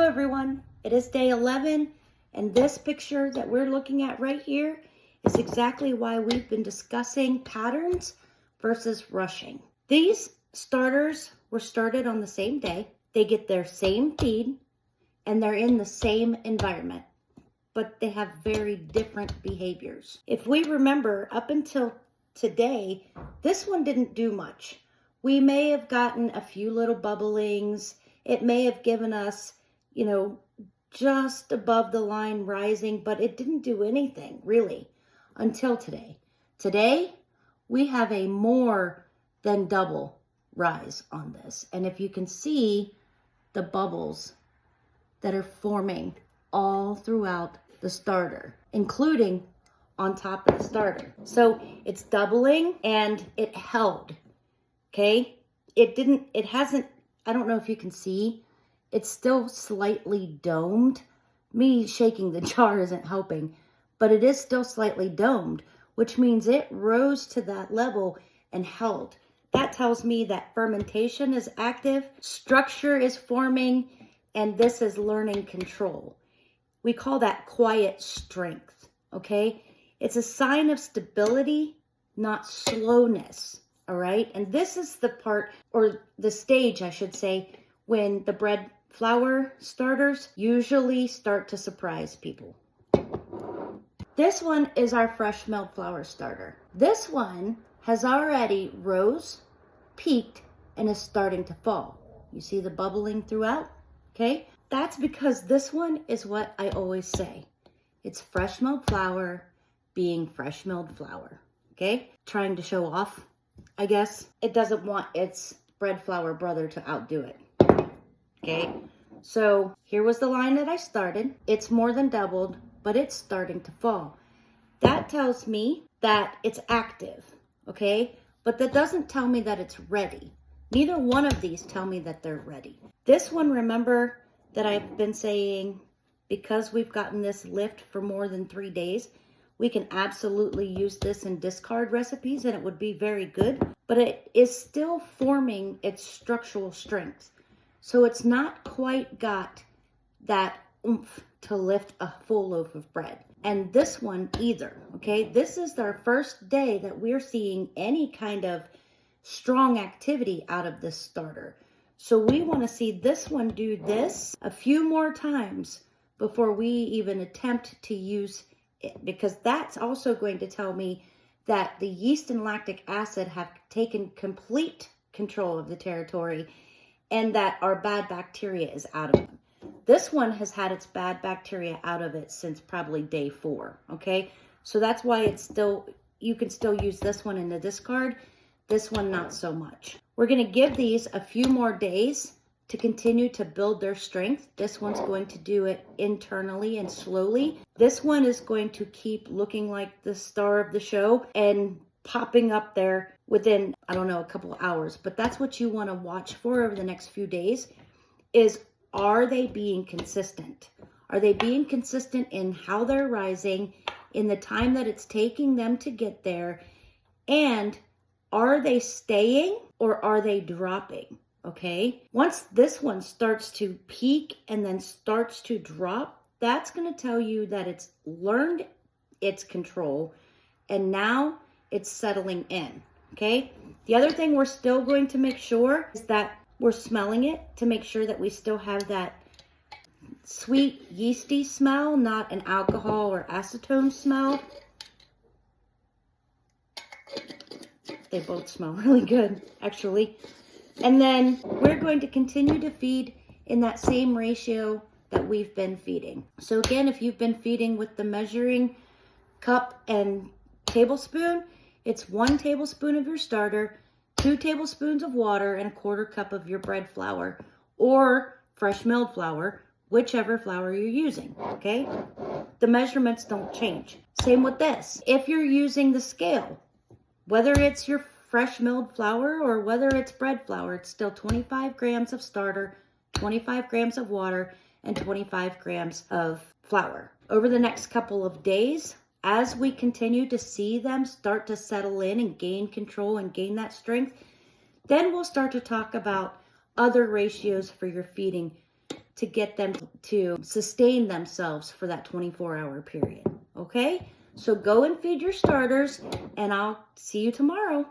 everyone, it is day 11, and this picture that we're looking at right here is exactly why we've been discussing patterns versus rushing. These starters were started on the same day, they get their same feed, and they're in the same environment, but they have very different behaviors. If we remember, up until today, this one didn't do much. We may have gotten a few little bubblings. It may have given us, just above the line rising, but it didn't do anything really until today. Today, we have a more than double rise on this. And if you can see the bubbles that are forming all throughout the starter, including on top of the starter. So it's doubling and it held, okay? It hasn't, I don't know if you can see, it's still slightly domed. Me shaking the jar isn't helping, but it is still slightly domed, which means it rose to that level and held. That tells me that fermentation is active, structure is forming, and this is learning control. We call that quiet strength, okay? It's a sign of stability, not slowness, all right? And this is the part, or the stage, I should say, when the bread flour starters usually start to surprise people. This one is our fresh milled flour starter. This one has already rose, peaked, and is starting to fall. You see the bubbling throughout, okay? That's because this one is what I always say. It's fresh milled flour being fresh milled flour, okay? Trying to show off, I guess. It doesn't want its bread flour brother to outdo it, okay? So here was the line that I started. It's more than doubled, but it's starting to fall. That tells me that it's active, okay? But that doesn't tell me that it's ready. Neither one of these tell me that they're ready. This one, remember that I've been saying, because we've gotten this lift for more than 3 days, we can absolutely use this in discard recipes and it would be very good, but it is still forming its structural strength. So it's not quite got that oomph to lift a full loaf of bread. And this one either, okay? This is our first day that we're seeing any kind of strong activity out of this starter. So we want to see this one do this a few more times before we even attempt to use it, because that's also going to tell me that the yeast and lactic acid have taken complete control of the territory and that our bad bacteria is out of them. This one has had its bad bacteria out of it since probably day 4, okay? So that's why it's still, you can still use this one in the discard, this one not so much. We're gonna give these a few more days to continue to build their strength. This one's going to do it internally and slowly. This one is going to keep looking like the star of the show and popping up there within, I don't know, a couple of hours. But that's what you want to watch for over the next few days is, are they being consistent? Are they being consistent in how they're rising, in the time that it's taking them to get there? And are they staying or are they dropping? Okay. Once this one starts to peak and then starts to drop, that's going to tell you that it's learned its control and now it's settling in. Okay. The other thing we're still going to make sure is that we're smelling it to make sure that we still have that sweet yeasty smell, not an alcohol or acetone smell. They both smell really good, actually. And then we're going to continue to feed in that same ratio that we've been feeding. So again, if you've been feeding with the measuring cup and tablespoon, it's 1 tablespoon of your starter, 2 tablespoons of water, and 1/4 cup of your bread flour or fresh milled flour, whichever flour you're using, okay? The measurements don't change. Same with this. If you're using the scale, whether it's your fresh milled flour or whether it's bread flour, it's still 25 grams of starter, 25 grams of water, and 25 grams of flour. Over the next couple of days, as we continue to see them start to settle in and gain control and gain that strength, then we'll start to talk about other ratios for your feeding to get them to sustain themselves for that 24-hour period. Okay? So go and feed your starters, and I'll see you tomorrow.